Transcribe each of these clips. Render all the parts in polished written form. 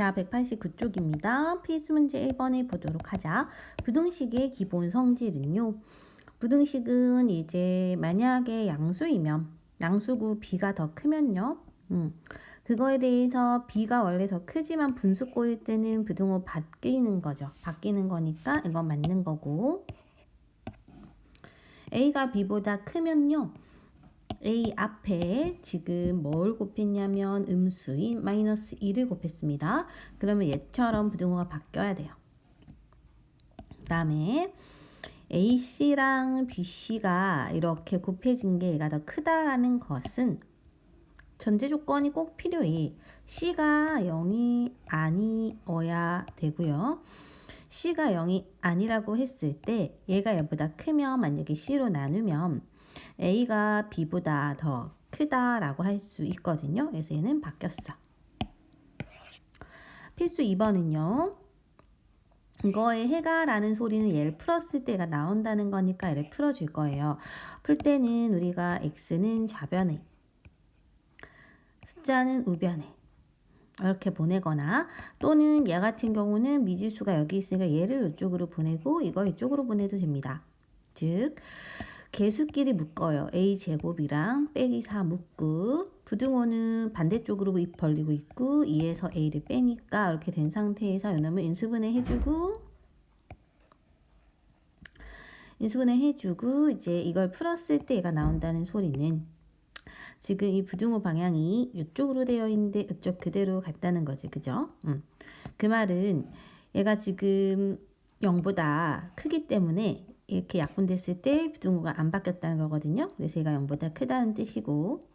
자, 189쪽입니다. 필수 문제 1번에 보도록 하자. 부등식의 기본 성질은요. 부등식은 이제 만약에 양수이면 양수구 b가 더 크면요. 그거에 대해서 b가 원래 더 크지만 분수꼴일 때는 부등호 바뀌는 거죠. 바뀌는 거니까 이건 맞는 거고. a가 b보다 크면요. a 앞에 지금 뭘 곱했냐면 음수인 마이너스 2를 곱했습니다. 그러면 얘처럼 부등호가 바뀌어야 돼요. 그 다음에 AC랑 BC가 이렇게 곱해진 게 얘가 더 크다라는 것은 전제 조건이 꼭 필요해. C가 0이 아니어야 되고요. C가 0이 아니라고 했을 때 얘가 얘보다 크면 만약에 C로 나누면 A가 B보다 더 크다라고 할 수 있거든요. 그래서 얘는 바뀌었어. 필수 2번은요. 이거에 해가라는 소리는 얘를 풀었을 때가 나온다는 거니까 얘를 풀어줄 거예요. 풀 때는 우리가 x는 좌변에, 숫자는 우변에 이렇게 보내거나 또는 얘 같은 경우는 미지수가 여기 있으니까 얘를 이쪽으로 보내고 이걸 이쪽으로 보내도 됩니다. 즉 개수끼리 묶어요. a제곱이랑 빼기 4 묶고 부등호는 반대쪽으로 입 벌리고 있고 2에서 a를 빼니까 이렇게 된 상태에서 이놈을 인수분해 해주고 이제 이걸 풀었을 때 얘가 나온다는 소리는 지금 이 부등호 방향이 이쪽으로 되어 있는데 이쪽 그대로 갔다는 거지. 그죠? 그 말은 얘가 지금 0보다 크기 때문에 이렇게 약분됐을 때 부등호가 안 바뀌었다는 거거든요. 그래서 얘가 0보다 크다는 뜻이고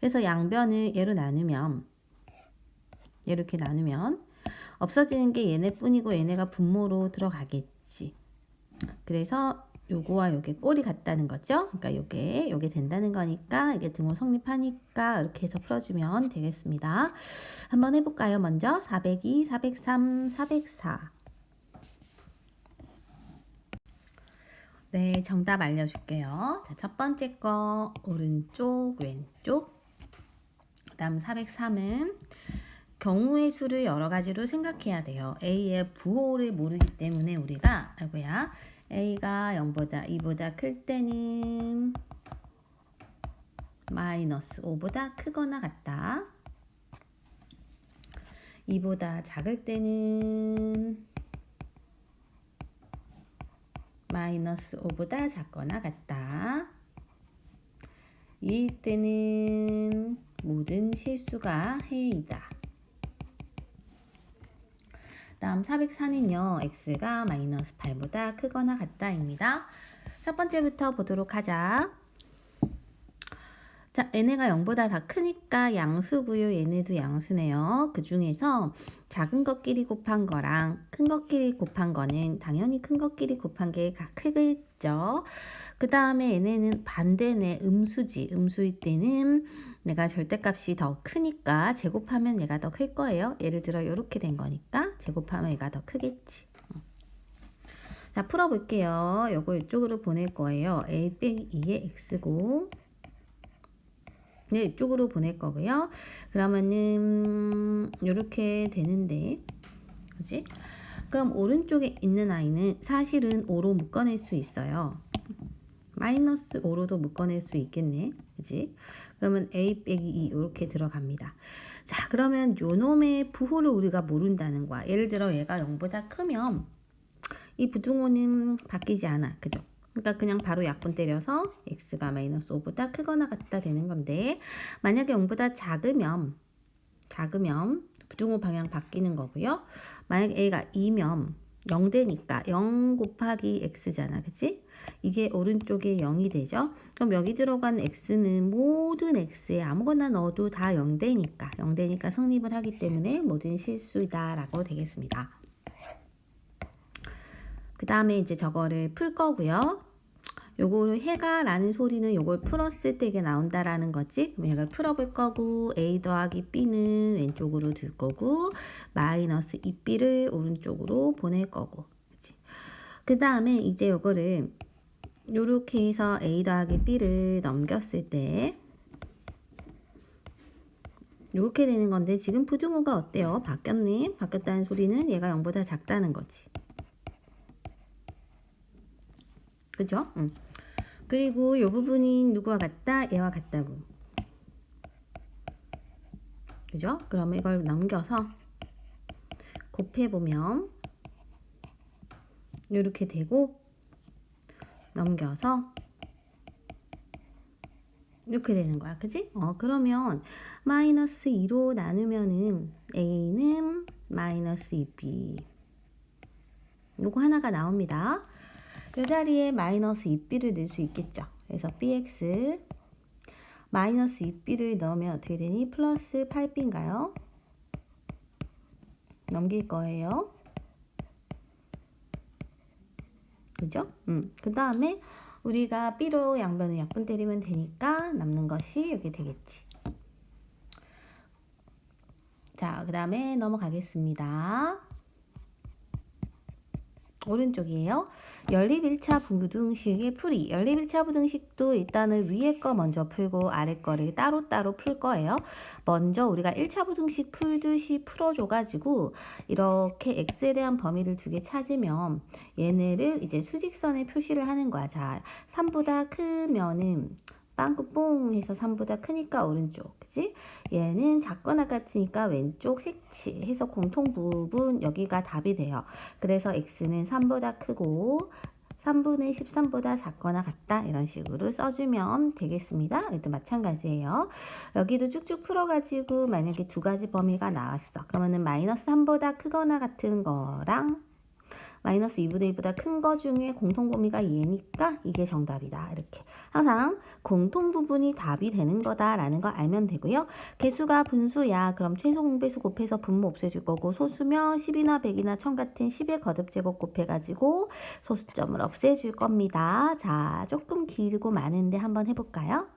그래서 양변을 얘로 나누면 이렇게 나누면 없어지는 게 얘네뿐이고 얘네가 분모로 들어가겠지. 그래서 요거와 요게 꼴이 같다는 거죠. 그러니까 요게 된다는 거니까 이게 등호 성립하니까 이렇게 해서 풀어주면 되겠습니다. 한번 해볼까요? 먼저 402, 403, 404. 네, 정답 알려줄게요. 자, 첫 번째 거 오른쪽, 왼쪽. 그 다음 403은 경우의 수를 여러 가지로 생각해야 돼요. A의 부호를 모르기 때문에 우리가 A가 0보다 2보다 클 때는 마이너스 5보다 크거나 같다. 2보다 작을 때는 마이너스 5보다 작거나 같다. 2일 때는 모든 실수가 해이다. 다음 404는요. x가 마이너스 8보다 크거나 같다입니다. 첫 번째부터 보도록 하자. 자, 얘네가 0보다 다 크니까 양수고요. 얘네도 양수네요. 그 중에서 작은 것끼리 곱한 거랑 큰 것끼리 곱한 거는 당연히 큰 것끼리 곱한 게 크겠죠. 그 다음에 얘네는 반대네. 음수지. 음수일 때는 내가 절대값이 더 크니까 제곱하면 얘가 더 클 거예요. 예를 들어 이렇게 된 거니까 제곱하면 얘가 더 크겠지. 자, 풀어볼게요. 요거 이쪽으로 보낼 거예요. a 빼기 2의 x고 네, 이쪽으로 보낼 거고요. 그러면은 이렇게 되는데, 그지? 그럼 오른쪽에 있는 아이는 사실은 5로 묶어낼 수 있어요. 마이너스 5로도 묶어낼 수 있겠네, 그지? 그러면 a 빼기 2 이렇게 들어갑니다. 자, 그러면 요놈의 부호를 우리가 모른다는 거야. 예를 들어 얘가 0보다 크면 이 부등호는 바뀌지 않아, 그죠? 그러니까 그냥 바로 약분 때려서 x가 마이너스 5보다 크거나 같다 되는 건데 만약에 0보다 작으면 부등호 방향 바뀌는 거고요. 만약에 a가 2면 0 되니까 0 곱하기 x잖아. 그치? 이게 오른쪽에 0이 되죠. 그럼 여기 들어간 x는 모든 x에 아무거나 넣어도 다 0 되니까 성립을 하기 때문에 모든 실수이다 라고 되겠습니다. 그 다음에 이제 저거를 풀 거고요. 요거를 해가라는 소리는 요걸 풀었을 때 이게 나온다라는 거지. 그럼 이걸 풀어볼 거고 a 더하기 b는 왼쪽으로 둘 거고 마이너스 2b를 오른쪽으로 보낼 거고. 그 다음에 이제 요거를 요렇게 해서 a 더하기 b를 넘겼을 때 이렇게 되는 건데 지금 부등호가 어때요? 바뀌었네. 바뀌었다는 소리는 얘가 0보다 작다는 거지. 그죠? 그리고 이 부분이 누구와 같다? 얘와 같다고. 그죠? 그러면 이걸 넘겨서 곱해보면 이렇게 되고 넘겨서 이렇게 되는 거야. 그지? 그러면 마이너스 2로 나누면은 A는 마이너스 2B 요거 하나가 나옵니다. 이 자리에 마이너스 2B를 넣을 수 있겠죠. 그래서 BX 마이너스 2B를 넣으면 어떻게 되니? 플러스 8B인가요? 넘길 거예요. 그죠? 그 다음에 우리가 B로 양변을 약분 때리면 되니까 남는 것이 여기 되겠지. 자, 그 다음에 넘어가겠습니다. 오른쪽이에요. 연립 1차 부등식의 풀이. 연립 1차 부등식도 일단은 위에 거 먼저 풀고 아래 거를 따로따로 풀 거예요. 먼저 우리가 1차 부등식 풀듯이 풀어줘가지고 이렇게 x에 대한 범위를 두 개 찾으면 얘네를 이제 수직선에 표시를 하는 거야. 자, 3보다 크면은 빵꾸뽕 해서 3보다 크니까 오른쪽, 그치? 얘는 작거나 같으니까 왼쪽 색치 해서 공통 부분 여기가 답이 돼요. 그래서 x는 3보다 크고 3분의 13보다 작거나 같다 이런 식으로 써주면 되겠습니다. 이것도 마찬가지예요. 여기도 쭉쭉 풀어가지고 만약에 두 가지 범위가 나왔어. 그러면은 마이너스 3보다 크거나 같은 거랑 마이너스 2분의 1보다 큰 거 중에 공통 범위가 얘니까 이게 정답이다. 이렇게 항상 공통 부분이 답이 되는 거다라는 거 알면 되고요. 개수가 분수야. 그럼 최소 공배수 곱해서 분모 없애줄 거고 소수면 10이나 100이나 1000 같은 10의 거듭제곱 곱해가지고 소수점을 없애줄 겁니다. 자, 조금 길고 많은데 한번 해볼까요?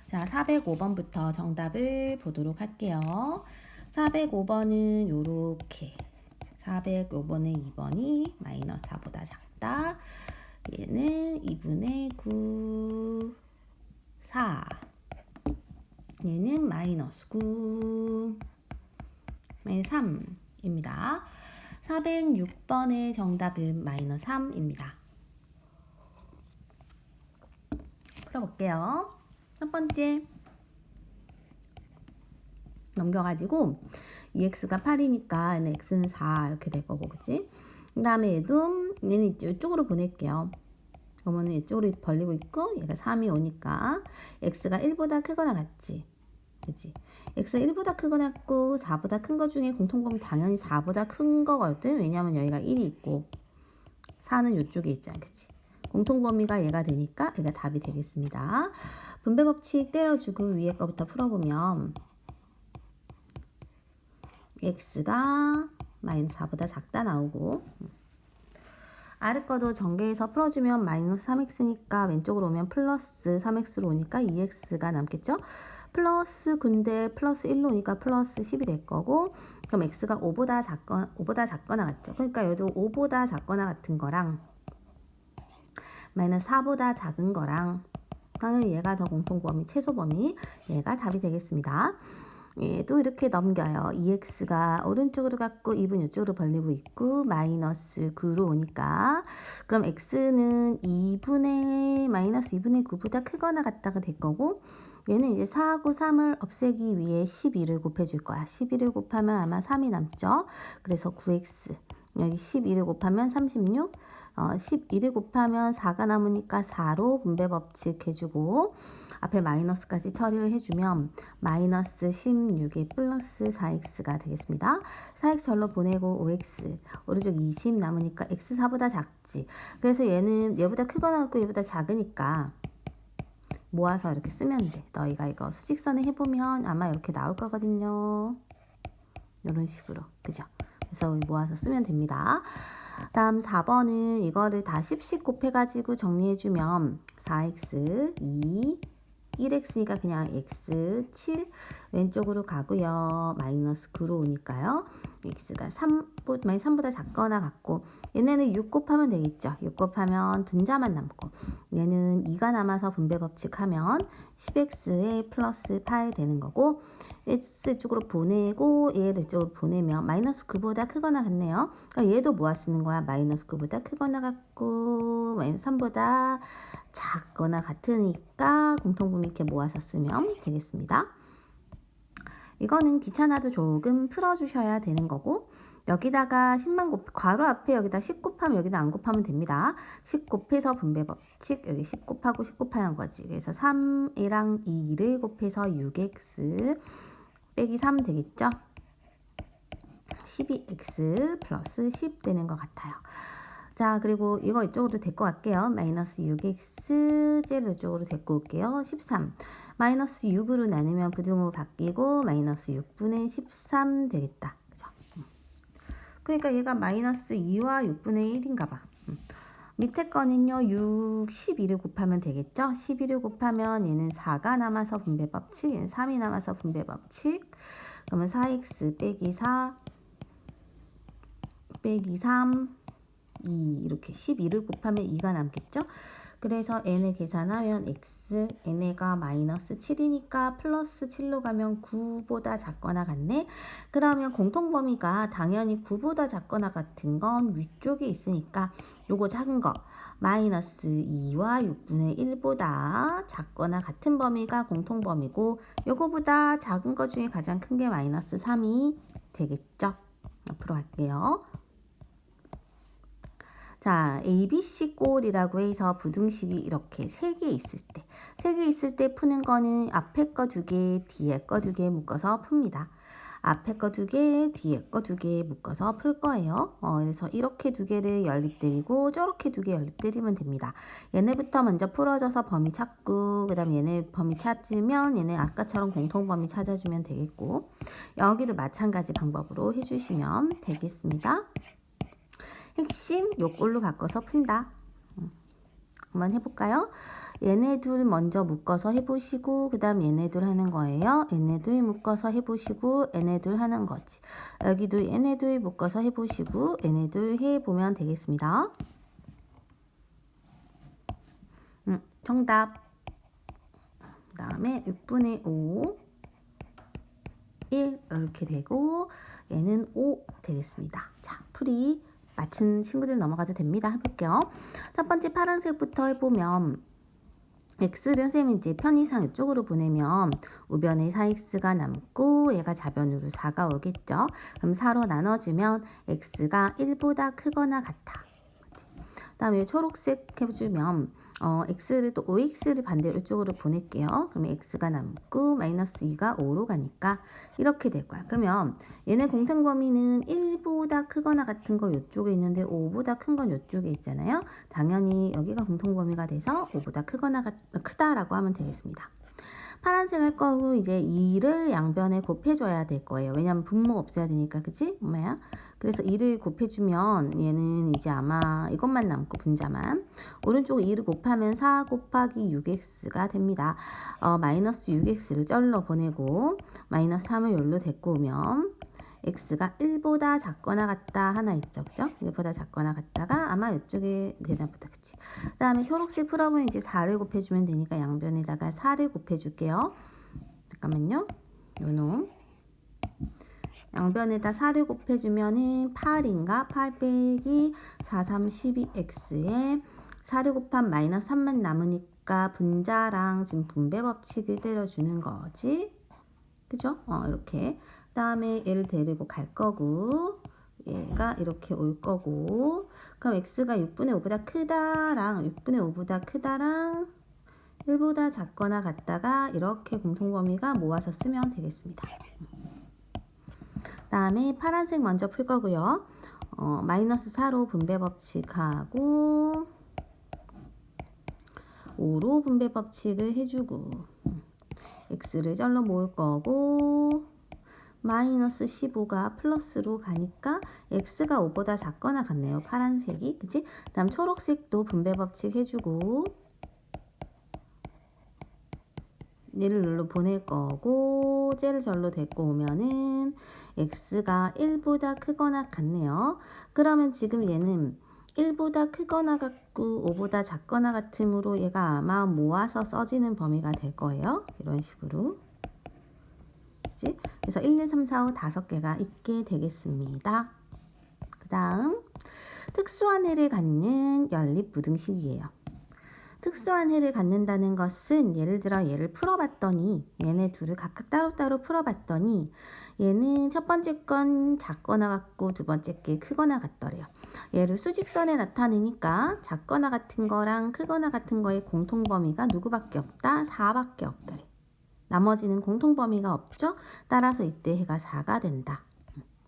자, 405번부터 정답을 보도록 할게요. 405번은 요렇게 405번의 2번이 마이너스 4보다 작다. 얘는 2분의 9, 4. 얘는 마이너스 9, 마이너스 3입니다. 406번의 정답은 마이너스 3입니다. 풀어볼게요. 첫 번째 넘겨가지고 2x가 8이니까 얘는 x는 4 이렇게 될 거고, 그치? 그 다음에 얘는 이쪽으로 보낼게요. 그러면 이쪽으로 벌리고 있고 얘가 3이 오니까 x가 1보다 크거나 같지, 그치? x가 1보다 크거나 같고 4보다 큰 거 중에 공통범위 당연히 4보다 큰 거거든. 왜냐면 여기가 1이 있고 4는 이쪽에 있잖아, 그치? 공통범위가 얘가 되니까 얘가 답이 되겠습니다. 분배법칙 때려주고 위에 거부터 풀어보면 x가 마이너스 4보다 작다 나오고 아래 거도 전개해서 풀어주면 마이너스 3x니까 왼쪽으로 오면 플러스 3x로 오니까 2x가 남겠죠. 플러스 9인데 플러스 1로 오니까 플러스 10이 될 거고 그럼 x가 5보다 작거나 같죠. 그러니까 여기도 5보다 작거나 같은 거랑 마이너스 4보다 작은 거랑 당연히 얘가 더 공통범위 최소범위 얘가 답이 되겠습니다. 또 이렇게 넘겨요. 2x가 오른쪽으로 갔고 2분 이쪽으로 벌리고 있고 마이너스 9로 오니까 그럼 x는 2분의 마이너스 2분의 9보다 크거나 같다가 될 거고 얘는 이제 4하고 3을 없애기 위해 12를 곱해줄 거야. 12를 곱하면 아마 3이 남죠. 그래서 9x 여기 12를 곱하면 36 12를 곱하면 4가 남으니까 4로 분배법칙 해주고 앞에 마이너스까지 처리를 해주면 마이너스 16에 플러스 4x가 되겠습니다. 4x 절로 보내고 5x 오른쪽 20 남으니까 x 4보다 작지. 그래서 얘는 얘보다 크거나 같고 얘보다 작으니까 모아서 이렇게 쓰면 돼. 너희가 이거 수직선에 해보면 아마 이렇게 나올 거거든요. 이런 식으로, 그죠? 그래서 모아서 쓰면 됩니다. 다음 4번은 이거를 다 10씩 곱해가지고 정리해주면 4x 2 1x니까 그냥 x 7 왼쪽으로 가고요. 마이너스 9로 오니까요. x가 3보다 작거나 같고 얘네는 6 곱하면 되겠죠. 6 곱하면 분자만 남고 얘는 2가 남아서 분배 법칙하면 10x에 플러스 8 되는 거고 x 쪽으로 보내고 얘를 이쪽으로 보내면 마이너스 9보다 크거나 같네요. 그러니까 얘도 모아 쓰는 거야. 마이너스 9보다 크거나 같고 마이너스 3보다 작거나 같으니까 공통분모 이렇게 모아서 쓰면 되겠습니다. 이거는 귀찮아도 조금 풀어주셔야 되는 거고 여기다가 10만 괄호 앞에 여기다 10 곱하면 여기다 안 곱하면 됩니다. 10 곱해서 분배 법칙 여기 10 곱하고 10 곱하는 거지. 그래서 3이랑 2를 곱해서 6x 빼기 3 되겠죠? 12x 플러스 10 되는 것 같아요. 자, 그리고 이거 이쪽으로 데리고 갈게요. 마이너스 6x 쟤를 이쪽으로 데리고 올게요. 13. 마이너스 6으로 나누면 부등호 바뀌고 마이너스 6분의 13 되겠다. 그죠? 그러니까 얘가 마이너스 2와 6분의 1인가 봐. 밑에 거는요. 6, 12를 곱하면 되겠죠? 12를 곱하면 얘는 4가 남아서 분배 법칙, 얘는 3이 남아서 분배 법칙. 그러면 4x 빼기 4 빼기 3 2 이렇게 12를 곱하면 2가 남겠죠? 그래서 n을 계산하면 x, n가 마이너스 7이니까 플러스 7로 가면 9보다 작거나 같네. 그러면 공통범위가 당연히 9보다 작거나 같은 건 위쪽에 있으니까 요거 작은 거 마이너스 2와 6분의 1보다 작거나 같은 범위가 공통범위고 요거보다 작은 거 중에 가장 큰 게 마이너스 3이 되겠죠? 앞으로 할게요. 자, ABC 꼴이라고 해서 부등식이 이렇게 3개 있을 때 3개 있을 때 푸는 거는 앞에 거 2개, 뒤에 거 2개 묶어서 풉니다. 앞에 거 2개, 뒤에 거 2개 묶어서 풀 거예요. 그래서 이렇게 2개를 연립 때리고 저렇게 2개 연립 때리면 됩니다. 얘네부터 먼저 풀어줘서 범위 찾고 그 다음에 얘네 범위 찾으면 얘네 아까처럼 공통범위 찾아주면 되겠고 여기도 마찬가지 방법으로 해주시면 되겠습니다. 핵심 요꼴로 바꿔서 푼다. 한번 해볼까요? 얘네 둘 먼저 묶어서 해보시고 그 다음 얘네 둘 하는 거예요. 얘네 둘 묶어서 해보시고 얘네 둘 하는 거지. 여기도 얘네 둘 묶어서 해보시고 얘네 둘 해보면 되겠습니다. 정답. 그 다음에 6분의 5 1 이렇게 되고 얘는 5 되겠습니다. 자, 풀이 맞춘 친구들 넘어가도 됩니다. 해볼게요. 첫 번째 파란색부터 해보면 x를 선생님이 이제 편의상 이쪽으로 보내면 우변에 4x가 남고 얘가 좌변으로 4가 오겠죠. 그럼 4로 나눠주면 x가 1보다 크거나 같아. 그 다음에 초록색 해주면 x를 또 5x를 반대로 이쪽으로 보낼게요. 그러면 x가 남고 마이너스 2가 5로 가니까 이렇게 될 거야. 그러면 얘네 공통범위는 1보다 크거나 같은 거 이쪽에 있는데 5보다 큰 건 이쪽에 있잖아요. 당연히 여기가 공통범위가 돼서 5보다 크다라고 하면 되겠습니다. 파란색 할 거고 이제 2를 양변에 곱해줘야 될 거예요. 왜냐면 분모 없애야 되니까 그치? 엄마야? 그래서 2를 곱해주면 얘는 이제 아마 이것만 남고 분자만 오른쪽 2를 곱하면 4 곱하기 6x가 됩니다. 마이너스 6x를 쩔러 보내고 마이너스 3을 여기로 데리고 오면 x가 1보다 작거나 같다 하나 있죠. 그죠? 1보다 작거나 같다가 아마 이쪽에 되나 보다. 그치? 그 다음에 초록색 풀어보면 이제 4를 곱해주면 되니까 양변에다가 4를 곱해줄게요. 잠깐만요. 요놈. 양변에다 4를 곱해주면은 8인가? 8 빼기 4, 3, 12x에 4를 곱한 마이너스 3만 남으니까 분자랑 지금 분배 법칙을 때려주는 거지. 그죠? 이렇게. 그 다음에 얘를 데리고 갈 거고 얘가 이렇게 올 거고 그럼 x가 6분의 5보다 크다랑 6분의 5보다 크다랑 1보다 작거나 같다가 이렇게 공통범위가 모아서 쓰면 되겠습니다. 그 다음에 파란색 먼저 풀 거고요. 마이너스 4로 분배 법칙하고 5로 분배 법칙을 해주고 x를 절로 모을 거고 마이너스 15가 플러스로 가니까 x가 5보다 작거나 같네요. 파란색이. 그치? 다음 초록색도 분배 법칙 해주고 얘를 룰로 보낼 거고 쟤를 절로 데리고 오면은 x가 1보다 크거나 같네요. 그러면 지금 얘는 1보다 크거나 같고 5보다 작거나 같으므로 얘가 아마 모아서 써지는 범위가 될 거예요. 이런 식으로. 그치? 그래서 1, 2, 3, 4, 5 5개가 있게 되겠습니다. 그 다음 특수한 해를 갖는 연립부등식이에요. 특수한 해를 갖는다는 것은 예를 들어 얘를 풀어봤더니 얘네 둘을 각각 따로따로 풀어봤더니 얘는 첫 번째 건 작거나 같고 두 번째 게 크거나 같더래요. 얘를 수직선에 나타내니까 작거나 같은 거랑 크거나 같은 거의 공통범위가 누구밖에 없다? 4밖에 없더래. 나머지는 공통범위가 없죠? 따라서 이때 해가 4가 된다.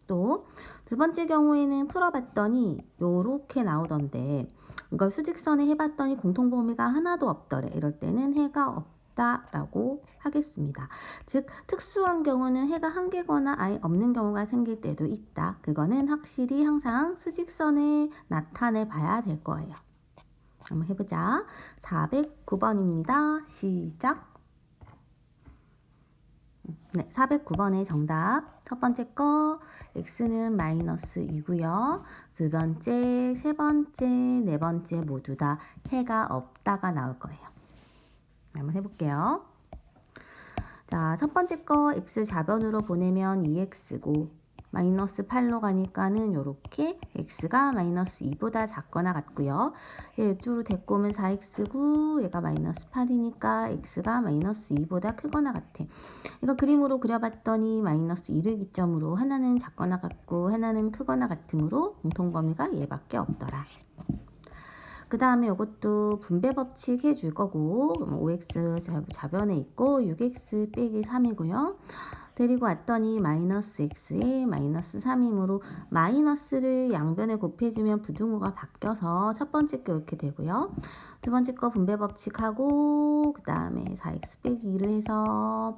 또 두 번째 경우에는 풀어봤더니 요렇게 나오던데 이걸 수직선에 해봤더니 공통범위가 하나도 없더래. 이럴 때는 해가 없다라고 하겠습니다. 즉 특수한 경우는 해가 한 개거나 아예 없는 경우가 생길 때도 있다. 그거는 확실히 항상 수직선에 나타내 봐야 될 거예요. 한번 해보자. 409번입니다. 시작. 네, 409번의 정답. 첫 번째 거 x는 마이너스 2고요. 두 번째, 세 번째, 네 번째 모두 다 해가 없다가 나올 거예요. 한번 해볼게요. 자, 첫 번째 거 x 좌변으로 보내면 2x고 마이너스 8로 가니까는 요렇게 x가 마이너스 2보다 작거나 같고요. 얘 이쪽으로 데리고 오면 4x고 얘가 마이너스 8이니까 x가 마이너스 2보다 크거나 같아. 이거 그림으로 그려봤더니 마이너스 2를 기점으로 하나는 작거나 같고 하나는 크거나 같으므로 공통범위가 얘밖에 없더라. 그 다음에 이것도 분배 법칙 해줄 거고 5x 좌변에 있고 6x 빼기 3이고요. 데리고 왔더니 마이너스 x에 마이너스 3이므로 마이너스를 양변에 곱해주면 부등호가 바뀌어서 첫 번째 거 이렇게 되고요. 두 번째 거 분배 법칙하고 그 다음에 4x 빼기 2를 해서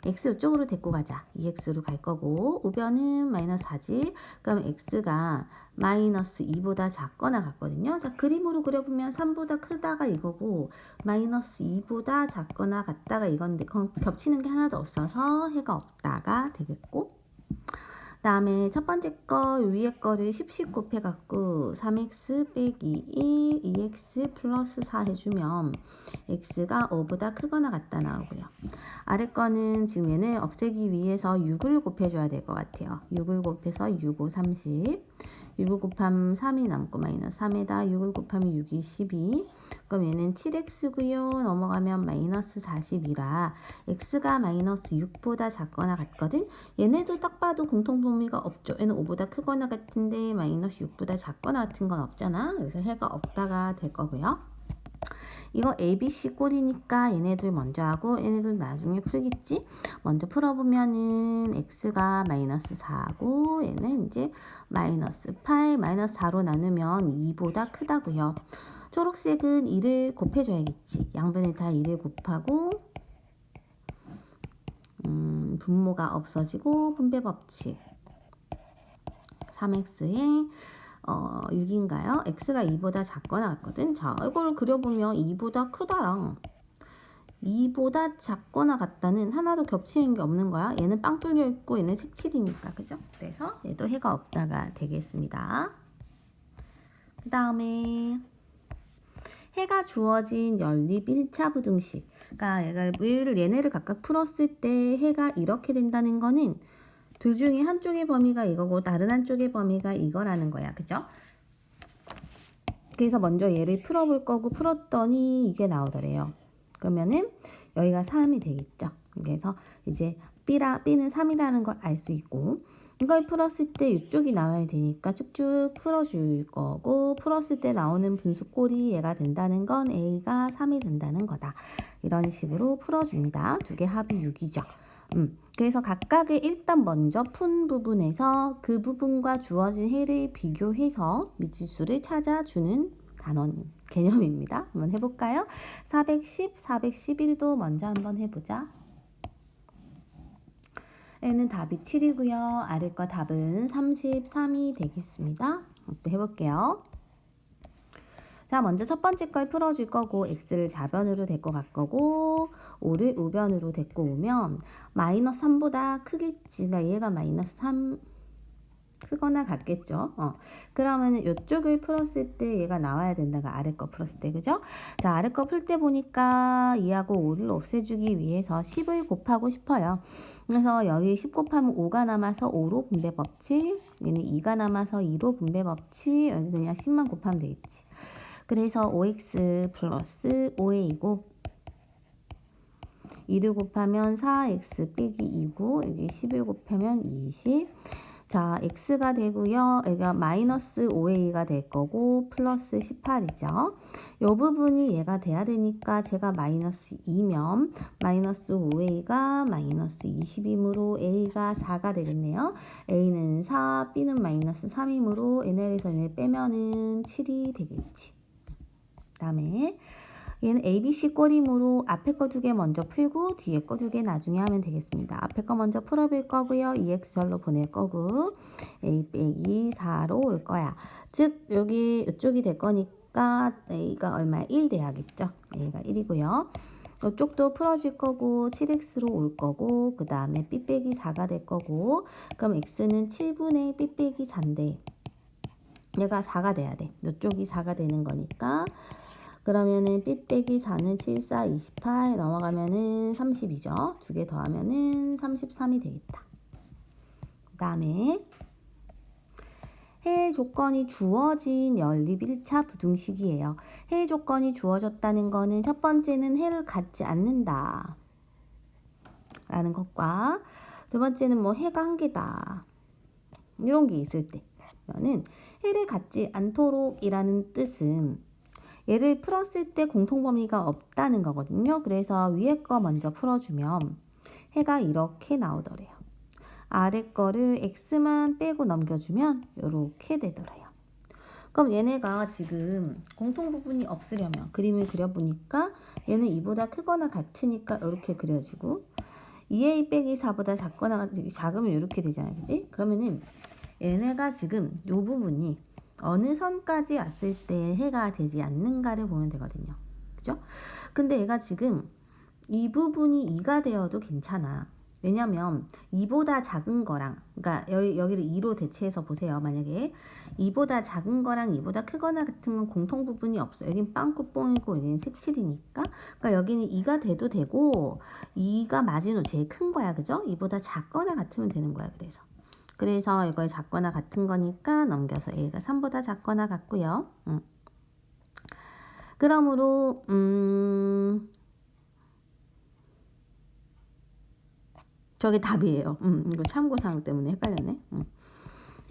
x 이쪽으로 데리고 가자. 2x로 갈 거고 우변은 마이너스 4지. 그럼 x가 마이너스 2보다 작거나 같거든요. 자, 그림으로 그려보면 3보다 크다가 이거고 마이너스 2보다 작거나 같다가 이건데 겹치는 게 하나도 없어서 해가 없다가 되겠고 그 다음에 첫 번째 거 위에 거를 10씩 곱해갖고 3x 빼기 1, 2x 플러스 4 해주면 x가 5보다 크거나 같다 나오고요. 아래 거는 지금 얘는 없애기 위해서 6을 곱해줘야 될 것 같아요. 6을 곱해서 6, 5, 30. 6을 곱하면 3이 남고 마이너스 3에다 6을 곱하면 6이 12. 그럼 얘는 7x고요. 넘어가면 마이너스 40이라 x가 마이너스 6보다 작거나 같거든. 얘네도 딱 봐도 공통범위가 없죠. 얘는 5보다 크거나 같은데 마이너스 6보다 작거나 같은 건 없잖아. 그래서 해가 없다가 될 거고요. 이거 ABC 꼴이니까 얘네들 먼저 하고 얘네들 나중에 풀겠지? 먼저 풀어보면은 x가 마이너스 4고 얘는 이제 마이너스 8, 마이너스 4로 나누면 2보다 크다고요. 초록색은 2를 곱해줘야겠지. 양변에 다 2를 곱하고 분모가 없어지고 분배 법칙 3x에 6인가요? x가 2보다 작거나 같거든. 자, 이걸 그려보면 2보다 크다랑 2보다 작거나 같다는 하나도 겹치는 게 없는 거야. 얘는 빵 뚫려 있고 얘는 색칠이니까. 그죠? 그래서 얘도 해가 없다가 되겠습니다. 그 다음에 해가 주어진 연립 1차 부등식. 그러니까 얘네를 각각 풀었을 때 해가 이렇게 된다는 거는 둘 중에 한쪽의 범위가 이거고 다른 한쪽의 범위가 이거라는 거야. 그죠? 그래서 먼저 얘를 풀어볼 거고 풀었더니 이게 나오더래요. 그러면은 여기가 3이 되겠죠. 그래서 이제 B는 3이라는 걸 알 수 있고 이걸 풀었을 때 이쪽이 나와야 되니까 쭉쭉 풀어줄 거고 풀었을 때 나오는 분수꼴이 얘가 된다는 건 A가 3이 된다는 거다. 이런 식으로 풀어줍니다. 두 개 합이 6이죠. 그래서 각각의 일단 먼저 푼 부분에서 그 부분과 주어진 해를 비교해서 미지수를 찾아주는 개념입니다. 한번 해볼까요? 410, 411도 먼저 한번 해보자. 얘는 답이 7이고요. 아래 거 답은 33이 되겠습니다. 또 해볼게요. 자, 먼저 첫 번째 걸 풀어줄 거고 x를 좌변으로 데리고 갈 거고 5를 우변으로 데리고 오면 마이너스 3보다 크겠지. 그러니까 얘가 마이너스 3 크거나 같겠죠. 그러면 이쪽을 풀었을 때 얘가 나와야 된다가 아래 거 풀었을 때, 그죠? 자, 아래 거 풀 때 보니까 2하고 5를 없애주기 위해서 10을 곱하고 싶어요. 그래서 여기 10 곱하면 5가 남아서 5로 분배 법칙, 얘는 2가 남아서 2로 분배 법칙, 여기 그냥 10만 곱하면 되겠지. 그래서 5x 플러스 5a이고 2를 곱하면 4x 빼기 2고 여기 10을 곱하면 20. 자, x가 되고요. 얘가 마이너스 5a가 될 거고 플러스 18이죠. 이 부분이 얘가 돼야 되니까 제가 마이너스 2면 마이너스 5a가 마이너스 20이므로 a가 4가 되겠네요. a는 4, b는 마이너스 3이므로 nl에서 n을 빼면은 7이 되겠지. 그 다음에 얘는 ABC 꼴이므로 앞에 거 두 개 먼저 풀고 뒤에 거 두 개 나중에 하면 되겠습니다. 앞에 거 먼저 풀어볼 거고요. EX 절로 보낼 거고 A 빼기 4로 올 거야. 즉 여기 이쪽이 될 거니까 A가 얼마야? 1 돼야겠죠. A가 1이고요. 이쪽도 풀어줄 거고 7x로 올 거고 그 다음에 B 빼기 4가 될 거고 그럼 x는 7분의 B 빼기 4인데 얘가 4가 돼야 돼. 이쪽이 4가 되는 거니까 그러면은 B 빼기 4는 7, 4, 28 넘어가면은 30이죠. 두 개 더하면은 33이 되겠다. 그 다음에 해의 조건이 주어진 연립 1차 부등식이에요. 해의 조건이 주어졌다는 거는 첫 번째는 해를 갖지 않는다 라는 것과 두 번째는 뭐 해가 한 개다 이런 게 있을 때면은 해를 갖지 않도록 이라는 뜻은 얘를 풀었을 때 공통범위가 없다는 거거든요. 그래서 위에 거 먼저 풀어주면 해가 이렇게 나오더래요. 아래 거를 x만 빼고 넘겨주면 이렇게 되더래요. 그럼 얘네가 지금 공통 부분이 없으려면 그림을 그려보니까 얘는 2보다 크거나 같으니까 이렇게 그려지고 2a 빼기 4보다 작거나 작으면 이렇게 되잖아요. 그지? 그러면은 얘네가 지금 이 부분이 어느 선까지 왔을 때 해가 되지 않는가를 보면 되거든요. 그죠? 근데 얘가 지금 이 부분이 2가 되어도 괜찮아. 왜냐면 2보다 작은 거랑 그러니까 여기를 2로 대체해서 보세요. 만약에 2보다 작은 거랑 2보다 크거나 같은 건 공통 부분이 없어. 여긴 빵꾸뽕이고 여기는 색칠이니까. 그러니까 여기는 2가 돼도 되고 2가 마지노 제일 큰 거야. 그죠? 2보다 작거나 같으면 되는 거야. 그래서 이걸 작거나 같은 거니까 넘겨서 A가 3보다 작거나 같고요. 그러므로 저게 답이에요. 이거 참고사항 때문에 헷갈렸네.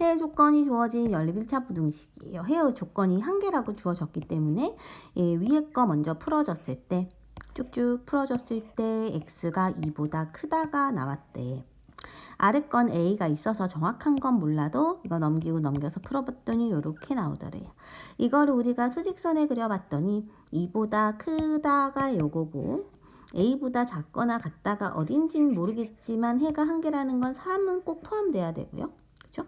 해의 조건이 주어진 연립 1차 부등식이에요. 해의 조건이 한 개라고 주어졌기 때문에 위에 거 먼저 풀어줬을 때 쭉쭉 풀어줬을 때 x가 2보다 크다가 나왔대. 아래 건 a가 있어서 정확한 건 몰라도 이거 넘기고 넘겨서 풀어봤더니 이렇게 나오더래요. 이거를 우리가 수직선에 그려봤더니 2보다 크다가 요거고 a보다 작거나 같다가 어딘지는 모르겠지만 해가 한 개라는 건 3은 꼭 포함돼야 되고요. 그렇죠?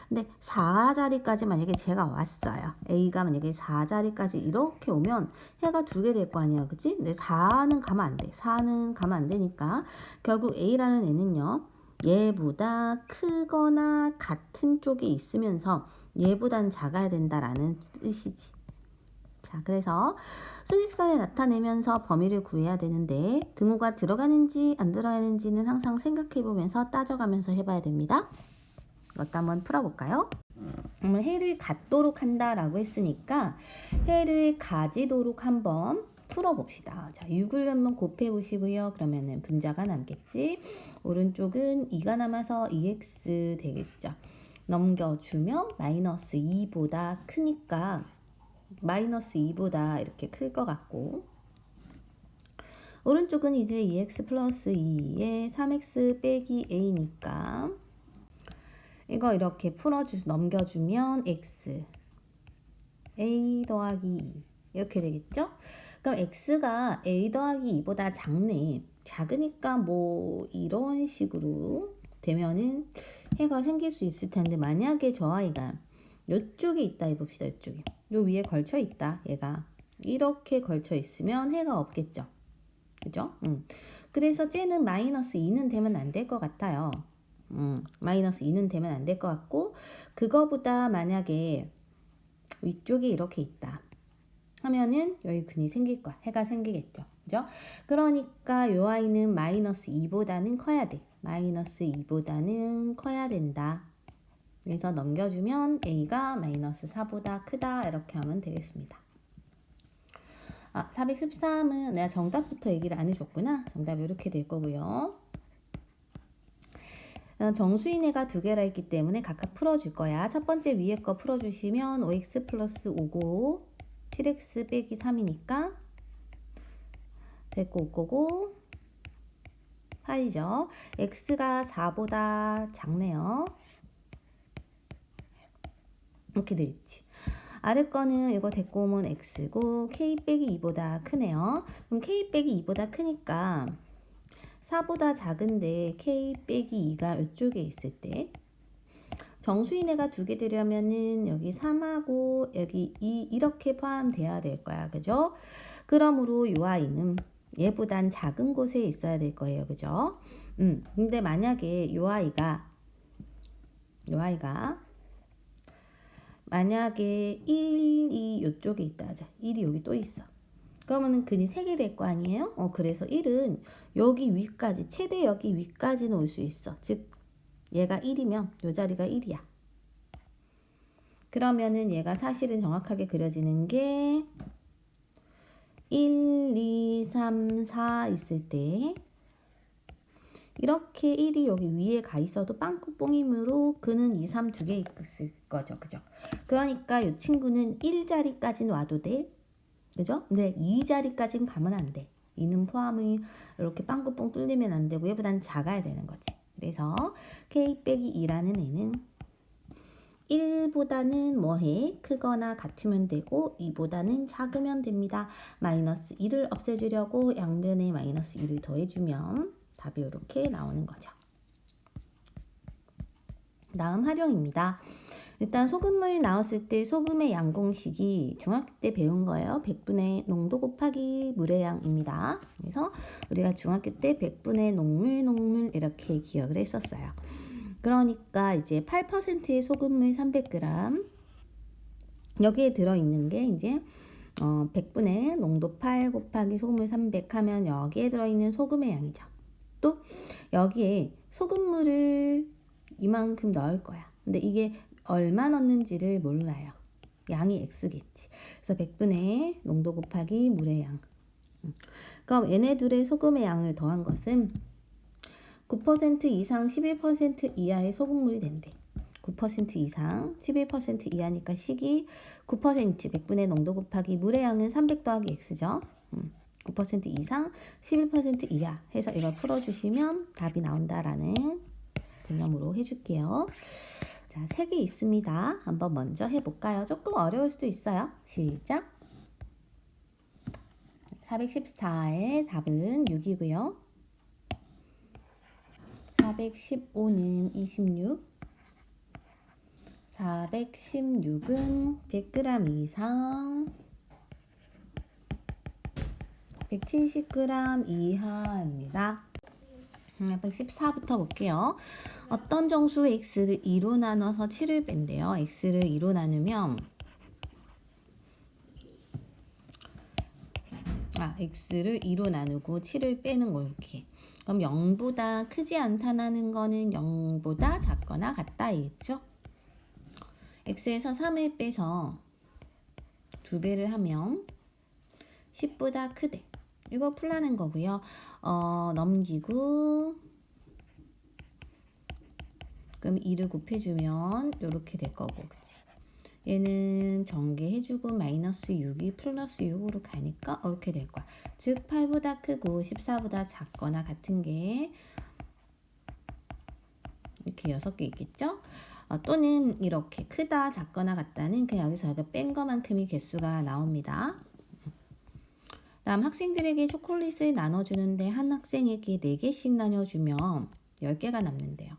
근데 4자리까지 만약에 제가 왔어요. a가 만약에 4자리까지 이렇게 오면 해가 두 개 될 거 아니야. 그치? 근데 4는 가면 안 돼. 4는 가면 안 되니까 결국 a라는 애는요. 얘보다 크거나 같은 쪽에 있으면서 얘보단 작아야 된다라는 뜻이지. 자, 그래서 수직선에 나타내면서 범위를 구해야 되는데 등호가 들어가는지 안 들어가는지는 항상 생각해 보면서 따져가면서 해봐야 됩니다. 이것도 한번 풀어볼까요? 해를 갖도록 한다라고 했으니까 해를 가지도록 한번 풀어봅시다. 자, 6을 한번 곱해 보시고요. 그러면은 분자가 남겠지. 오른쪽은 2가 남아서 2x 되겠죠. 넘겨주면 마이너스 2보다 크니까 마이너스 2보다 이렇게 클 것 같고 오른쪽은 이제 2x 플러스 2에 3x 빼기 a니까 이거 이렇게 넘겨주면 x a 더하기 2 이렇게 되겠죠? 그럼 x가 a 더하기 2보다 작네. 작으니까 뭐 이런 식으로 되면은 해가 생길 수 있을 텐데 만약에 저 아이가 요쪽에 있다 해봅시다. 요쪽에. 요 위에 걸쳐 있다. 얘가. 이렇게 걸쳐 있으면 해가 없겠죠. 그죠? 그래서 쟤는 마이너스 2는 되면 안 될 것 같아요. 마이너스 2는 되면 안 될 것 같고, 그거보다 만약에 위쪽에 이렇게 있다 하면은 여기 근이 생길 거야. 해가 생기겠죠. 그죠? 그러니까 요 아이는 마이너스 2보다는 커야 돼. 마이너스 2보다는 커야 된다. 그래서 넘겨주면 A가 마이너스 4보다 크다. 이렇게 하면 되겠습니다. 413은 내가 정답부터 얘기를 안 해줬구나. 정답이 이렇게 될 거고요. 정수인애가 두 개라 했기 때문에 각각 풀어줄 거야. 첫 번째 위에 거 풀어주시면 5x 플러스 5고 7x 빼기 3이니까 됐고 5 거고 8이죠. x가 4보다 작네요. 이렇게 되겠지. 아래 거는 이거 데리고 오면 x고 k 빼기 2보다 크네요. 그럼 k 빼기 2보다 크니까 4보다 작은데 k 빼기 2가 이쪽에 있을 때 정수인애가 두 개 되려면은 여기 3하고 여기 2 이렇게 포함돼야 될 거야. 그죠? 그러므로 이 아이는 얘보단 작은 곳에 있어야 될 거예요. 그죠? 근데 만약에 이 아이가 만약에 1, 2 이쪽에 있다 하자. 1이 여기 또 있어. 그러면은 근이 3개 될 거 아니에요? 그래서 1은 여기 위까지, 최대 여기 위까지는 올 수 있어. 즉, 얘가 1이면 요 자리가 1이야. 그러면은 얘가 사실은 정확하게 그려지는 게 1, 2, 3, 4 있을 때 이렇게 1이 여기 위에 가 있어도 빵꾸뽕이므로 그는 2, 3 두 개 있을 거죠. 그죠? 그러니까 이 친구는 1자리까지는 와도 돼. 그죠? 근데 2자리까지는 가면 안 돼. 2는 포함이 이렇게 빵꾸뽕 뚫리면 안 되고 얘보다는 작아야 되는 거지. 그래서 k 빼기 2라는 애는 1보다는 뭐해? 크거나 같으면 되고 2보다는 작으면 됩니다. 마이너스 1을 없애주려고 양변에 마이너스 1을 더해주면 답이 이렇게 나오는 거죠. 다음 활용입니다. 일단 소금물 나왔을 때 소금의 양 공식이 중학교 때 배운 거예요. 100분의 농도 곱하기 물의 양입니다. 그래서 우리가 중학교 때 100분의 녹물 이렇게 기억을 했었어요. 그러니까 이제 8%의 소금물 300g 여기에 들어있는 게 이제 100분의 농도 8 곱하기 소금물 300 하면 여기에 들어있는 소금의 양이죠. 또 여기에 소금물을 이만큼 넣을 거야. 근데 이게 얼마 넣는지를 몰라요. 양이 x겠지. 그래서 100분의 농도 곱하기 물의 양. 그럼 얘네 둘의 소금의 양을 더한 것은 9% 이상 11% 이하의 소금물이 된대. 9% 이상 11% 이하니까 식이 9% 100분의 농도 곱하기 물의 양은 300 더하기 x죠. 9% 이상 11% 이하 해서 이걸 풀어주시면 답이 나온다라는 개념으로 해줄게요. 자, 3개 있습니다. 한번 먼저 해볼까요? 조금 어려울 수도 있어요. 시작! 414의 답은 6이고요. 415는 26, 416은 100g 이상, 170g 이하입니다. 114부터 볼게요. 어떤 정수 x를 2로 나눠서 7을 뺀대요. x를 2로 나누면 x를 2로 나누고 7을 빼는 거 이렇게. 그럼 0보다 크지 않다는 거는 0보다 작거나 같다 있죠? x에서 3을 빼서 2배를 하면 10보다 크대. 이거 풀라는 거고요. 넘기고 그럼 2를 곱해주면 이렇게 될 거고, 그치? 얘는 전개해주고 마이너스 6이 플러스 6으로 가니까 이렇게 될 거야. 즉 8보다 크고 14보다 작거나 같은 게 이렇게 6개 있겠죠? 또는 이렇게 크다 작거나 같다는 그냥 여기서 뺀 것만큼이 개수가 나옵니다. 다음 학생들에게 초콜릿을 나눠주는데 한 학생에게 4개씩 나눠주면 10개가 남는데요.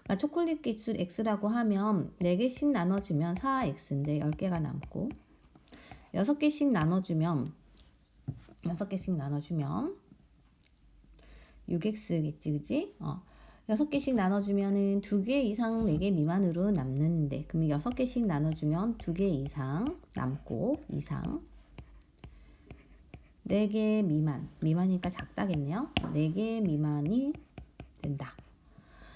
그러니까 초콜릿 개수 x라고 하면 4개씩 나눠주면 4x인데 10개가 남고 6개씩 나눠주면 6x겠지, 그지? 6개씩 나눠주면은 2개 이상 4개 미만으로 남는데, 그럼 6개씩 나눠주면 2개 이상 남고, 이상. 4개 미만이니까 작다겠네요. 4개 미만이 된다.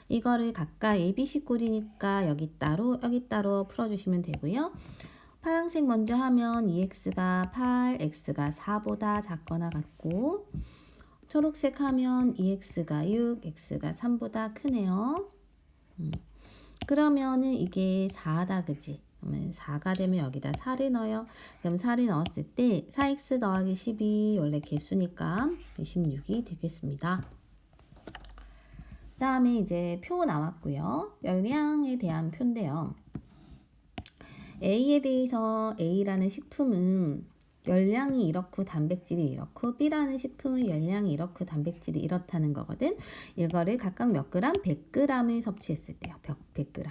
이거를 각각 ABC 꼴이니까 여기 따로 풀어주시면 되고요. 파란색 먼저 하면 2x가 8, x가 4보다 작거나 같고, 초록색 하면 2x가 6, x가 3보다 크네요. 그러면은 이게 4다, 그지? 그러면 4가 되면 여기다 4를 넣어요. 그럼 4를 넣었을 때 4x 더하기 10이 원래 개수니까 26이 되겠습니다. 다음에 이제 표 나왔고요. 열량에 대한 표인데요. A에 대해서 A라는 식품은 열량이 이렇고 단백질이 이렇고, B라는 식품은 열량이 이렇고 단백질이 이렇다는 거거든. 이거를 각각 몇 그램? 100g을 섭취했을 때요. 100g.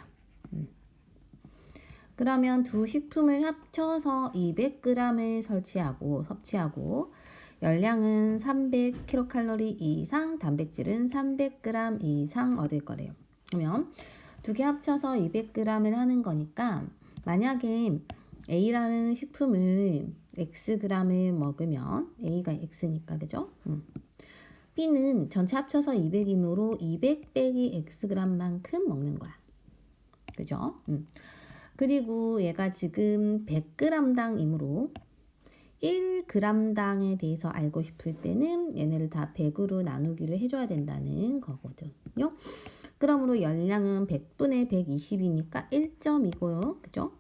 그러면 두 식품을 합쳐서 200g을 섭취하고 열량은 300kcal 이상, 단백질은 300g 이상 얻을 거래요. 그러면 두 개 합쳐서 200g을 하는 거니까, 만약에 A라는 식품을 Xg을 먹으면, A가 X니까, 그죠? B는 전체 합쳐서 200이므로 200 빼기 Xg만큼 먹는 거야. 그죠? 그리고 얘가 지금 100g당이므로 1g당에 대해서 알고 싶을 때는 얘네를 다 100으로 나누기를 해줘야 된다는 거거든요. 그러므로 열량은 100분의 120이니까 1점이고요. 그죠?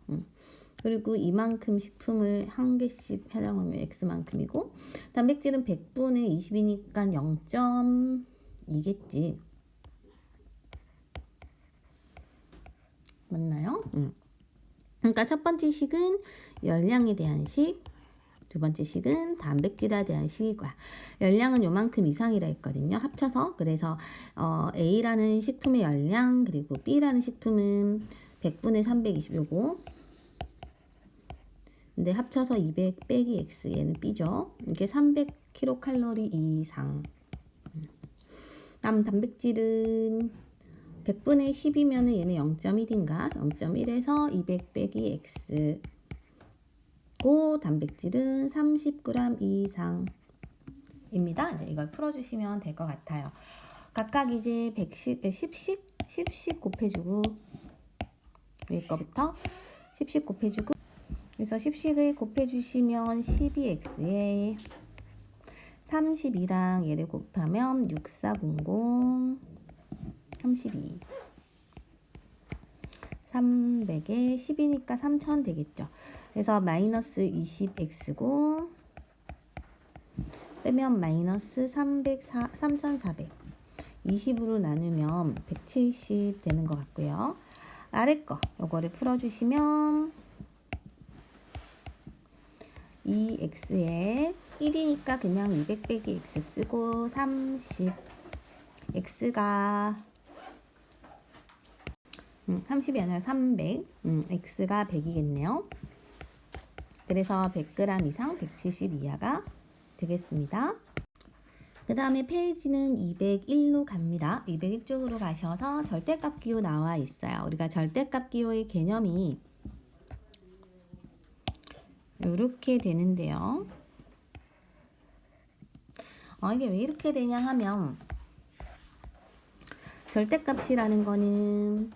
그리고 이만큼 식품을 한 개씩 해당하면 x만큼이고, 단백질은 100분의 20이니까 0.2겠지. 맞나요? 그러니까 첫 번째 식은 열량에 대한 식, 두 번째 식은 단백질에 대한 식이고요. 열량은 요만큼 이상이라 했거든요. 합쳐서. 그래서 A라는 식품의 열량, 그리고 B라는 식품은 100분의 320 요거. 근데 합쳐서 200 빼기 X, 얘는 B죠. 이게 300kcal 이상. 다음 단백질은 100분의 10이면 얘는 0.1인가? 0.1에서 200 빼기 X. 고 단백질은 30g 이상입니다. 이제 이걸 풀어주시면 될 것 같아요. 각각 이제 10씩 곱해주고, 위에 거부터 10씩 곱해주고, 그래서 10씩을 곱해주시면 12x에 32랑 얘를 곱하면 6400 32 300에 10이니까 3000 되겠죠. 그래서 마이너스 20x고 빼면 마이너스 3400 20으로 나누면 170 되는 것 같고요. 아래 거 요거를 풀어주시면 2x에 1이니까 그냥 200 빼기 x 쓰고 30 x가 30이 아니라 300 x가 100이겠네요. 그래서 100g 이상 170 이하가 되겠습니다. 그 다음에 페이지는 201로 갑니다. 201쪽으로 가셔서 절대값 기호 나와 있어요. 우리가 절대값 기호의 개념이 이렇게 되는데요. 이게 왜 이렇게 되냐 하면, 절대값이라는 거는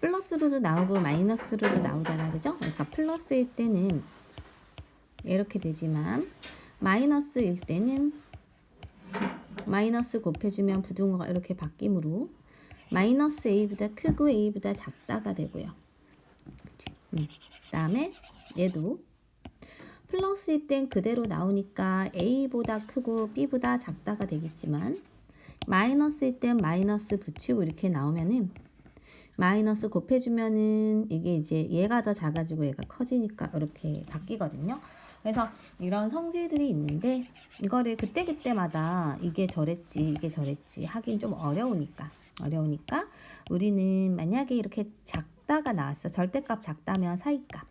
플러스로도 나오고 마이너스로도 나오잖아, 그죠? 그러니까 플러스일 때는 이렇게 되지만 마이너스일 때는 마이너스 곱해주면 부등호가 이렇게 바뀌므로 마이너스 a보다 크고 a보다 작다가 되고요. 그 다음에 얘도 플러스일 땐 그대로 나오니까 a보다 크고 b보다 작다가 되겠지만, 마이너스일 땐 마이너스 붙이고 이렇게 나오면은 마이너스 곱해주면은 이게 이제 얘가 더 작아지고 얘가 커지니까 이렇게 바뀌거든요. 그래서 이런 성질들이 있는데, 이거를 그때그때마다 이게 저랬지 이게 저랬지 하긴 좀 어려우니까 어려우니까 우리는 만약에 이렇게 작다가 나왔어. 절대값 작다면 사이값.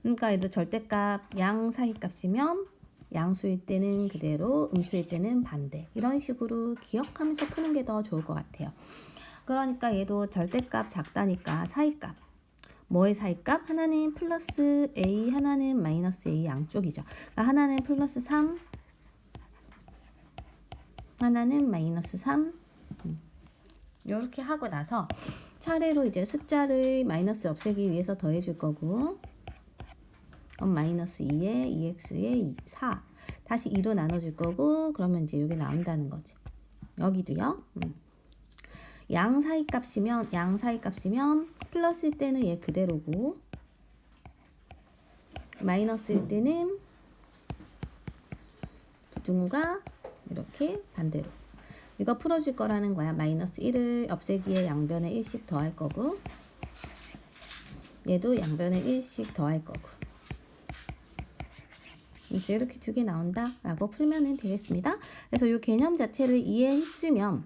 그러니까 얘도 절대값 양 사이값이면 양수일 때는 그대로, 음수일 때는 반대. 이런 식으로 기억하면서 푸는 게 더 좋을 것 같아요. 그러니까 얘도 절대값 작다니까 사이값. 뭐의 사이값? 하나는 플러스 A, 하나는 마이너스 A 양쪽이죠. 그러니까 하나는 플러스 3, 하나는 마이너스 3. 이렇게 하고 나서 차례로 이제 숫자를 마이너스 없애기 위해서 더해줄 거고, 마이너스 2에 2x에 4. 다시 2로 나눠줄 거고, 그러면 이제 여기 나온다는 거지. 여기도요. 양 사이값이면 플러스일 때는 얘 그대로고, 마이너스일 때는 부등호가 이렇게 반대로. 이거 풀어줄 거라는 거야. 마이너스 1을 없애기에 양변에 1씩 더할 거고, 얘도 양변에 1씩 더할 거고. 이제 이렇게 두 개 나온다 라고 풀면 되겠습니다. 그래서 이 개념 자체를 이해했으면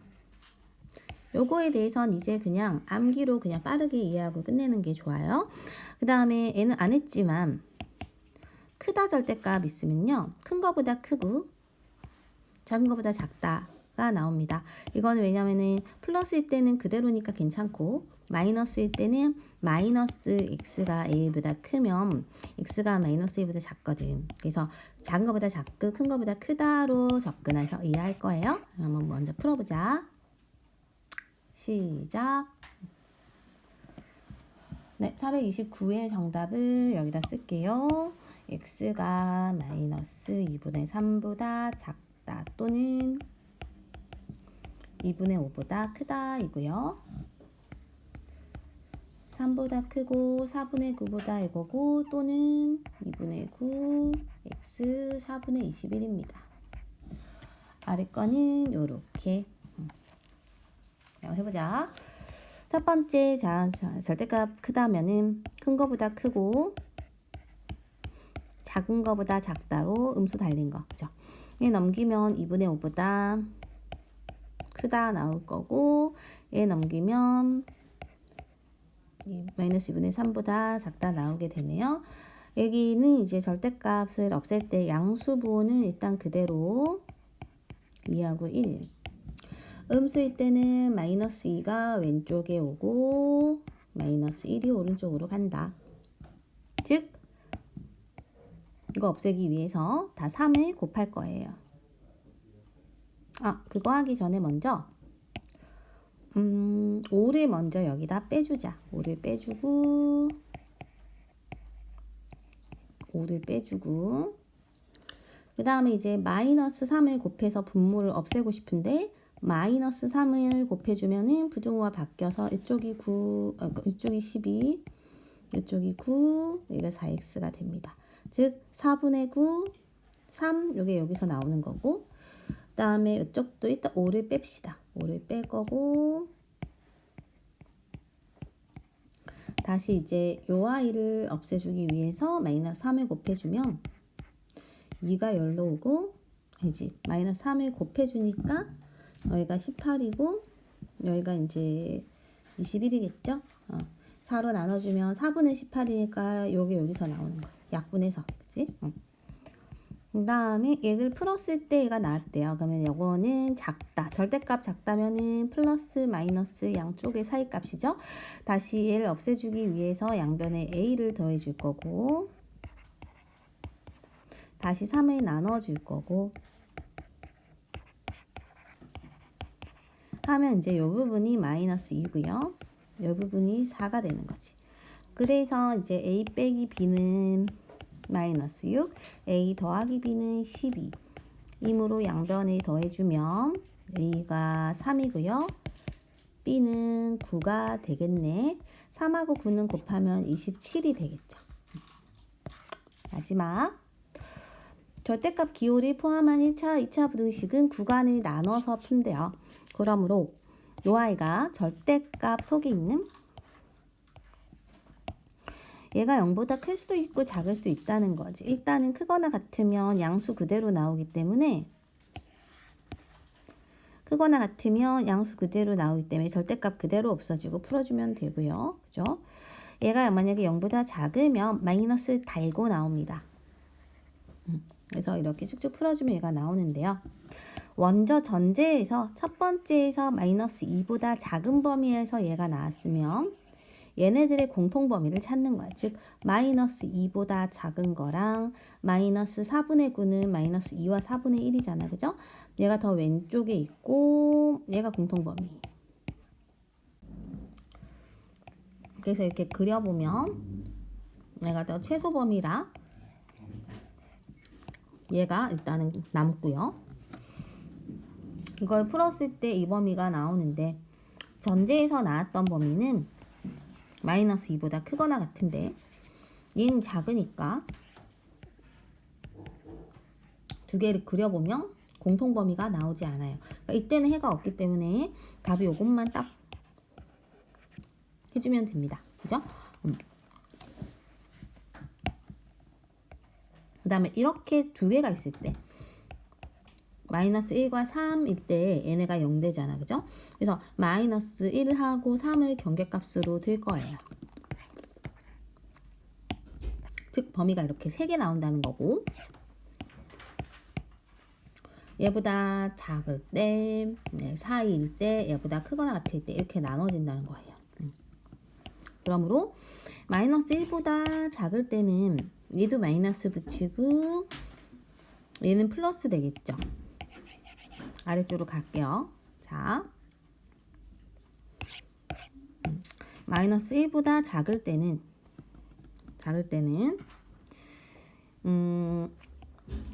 요거에 대해선 이제 그냥 암기로 그냥 빠르게 이해하고 끝내는 게 좋아요. 그 다음에 얘는 안 했지만 크다 절대값 있으면요, 큰 거보다 크고 작은 거보다 작다가 나옵니다. 이건 왜냐면은 플러스일 때는 그대로니까 괜찮고, 마이너스일 때는 마이너스 x가 a보다 크면 x가 마이너스 a보다 작거든. 그래서 작은 거보다 작고 큰 거보다 크다로 접근해서 이해할 거예요. 한번 먼저 풀어보자. 시작. 네, 429의 정답을 여기다 쓸게요. x가 마이너스 2분의 3보다 작다 또는 2분의 5보다 크다 이고요. 3보다 크고 4분의 9보다 이거고, 또는 2분의 9 x 4분의 21입니다. 아래 거는 요렇게 해보자. 첫 번째, 자, 절대값 크다면은 큰 거보다 크고 작은 거보다 작다로 음수 달린 거. 그죠? 얘 넘기면 2분의 5보다 크다 나올 거고, 얘 넘기면 마이너스 2분의 3보다 작다 나오게 되네요. 여기는 이제 절대값을 없앨 때 양수부호는 일단 그대로 2하고 1. 음수일 때는 마이너스 2가 왼쪽에 오고 마이너스 1이 오른쪽으로 간다. 즉 이거 없애기 위해서 다 3을 곱할 거예요. 그거 하기 전에 먼저 5를 먼저 여기다 빼주자. 5를 빼주고 그 다음에 이제 마이너스 3을 곱해서 분모를 없애고 싶은데, 마이너스 3을 곱해주면은 부등호가 바뀌어서 이쪽이 9, 이쪽이 12, 이쪽이 9, 여기가 4x가 됩니다. 즉 4분의 9, 3, 요게 여기서 나오는 거고, 그 다음에 이쪽도 일단 5를 뺍시다. 5를 뺄 거고, 다시 이제 요 아이를 없애주기 위해서 마이너스 3을 곱해주면 2가 열로 오고, 이제 마이너스 3을 곱해주니까 여기가 18이고 여기가 이제 21이겠죠? 4로 나눠주면 4분의 18이니까 요게 여기서 나오는 거야. 약분해서. 그치? 그 다음에 얘를 풀었을 때 얘가 나왔대요. 그러면 요거는 작다. 절대값 작다면은 플러스 마이너스 양쪽의 사이값이죠. 다시 얘를 없애주기 위해서 양변에 a를 더해줄 거고, 다시 3을 나눠줄 거고 하면 이제 요 부분이 마이너스 2고요. 요 부분이 4가 되는 거지. 그래서 이제 a 빼기 b는 마이너스 6, a 더하기 b는 12. 이므로 양변에 더해주면 a가 3이고요. b는 9가 되겠네. 3하고 9는 곱하면 27이 되겠죠. 마지막. 절대값 기호를 포함한 1차, 2차 부등식은 구간을 나눠서 푼대요. 그러므로 요 아이가 절대값 속에 있는, 얘가 0보다 클 수도 있고 작을 수도 있다는 거지. 일단은 크거나 같으면 양수 그대로 나오기 때문에 크거나 같으면 양수 그대로 나오기 때문에 절대값 그대로 없어지고 풀어주면 되고요. 그죠? 얘가 만약에 0보다 작으면 마이너스 달고 나옵니다. 그래서 이렇게 쭉쭉 풀어주면 얘가 나오는데요. 먼저 전제에서 첫 번째에서 마이너스 2보다 작은 범위에서 얘가 나왔으면 얘네들의 공통 범위를 찾는 거야. 즉 마이너스 2보다 작은 거랑 마이너스 4분의 9는 마이너스 2와 4분의 1이잖아. 그죠? 얘가 더 왼쪽에 있고 얘가 공통 범위. 그래서 이렇게 그려보면 얘가 더 최소 범위라 얘가 일단은 남고요. 이걸 풀었을 때 이 범위가 나오는데 전제에서 나왔던 범위는 마이너스 2보다 크거나 같은데 얘는 작으니까 두 개를 그려보면 공통 범위가 나오지 않아요. 그러니까 이때는 해가 없기 때문에 답이 이것만 딱 해주면 됩니다. 그죠? 그 다음에 이렇게 두 개가 있을 때 마이너스 1과 3일 때 얘네가 0 되잖아. 그죠? 그래서 마이너스 1하고 3을 경계값으로 들 거예요. 즉 범위가 이렇게 3개 나온다는 거고 얘보다 작을 때, 4일 때, 얘보다 크거나 같을 때 이렇게 나눠진다는 거예요. 그러므로 마이너스 1보다 작을 때는 얘도 마이너스 붙이고 얘는 플러스 되겠죠. 아래쪽으로 갈게요. 자, 마이너스 1보다 작을 때는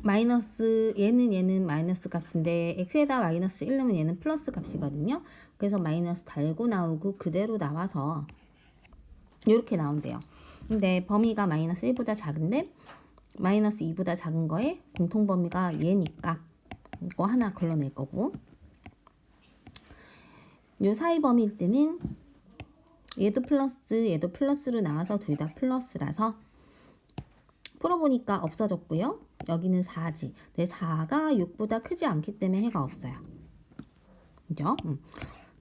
마이너스 얘는 마이너스 값인데 x에다 마이너스 1 넣으면 얘는 플러스 값이거든요. 그래서 마이너스 달고 나오고 그대로 나와서 이렇게 나온대요. 근데 범위가 마이너스 1보다 작은데 마이너스 2보다 작은 거에 공통 범위가 얘니까 이거 하나 걸러낼 거고 요 사이 범위일 때는 얘도 플러스로 나와서 둘 다 플러스라서 풀어보니까 없어졌고요. 여기는 4지. 근데 4가 6보다 크지 않기 때문에 해가 없어요. 그죠? 그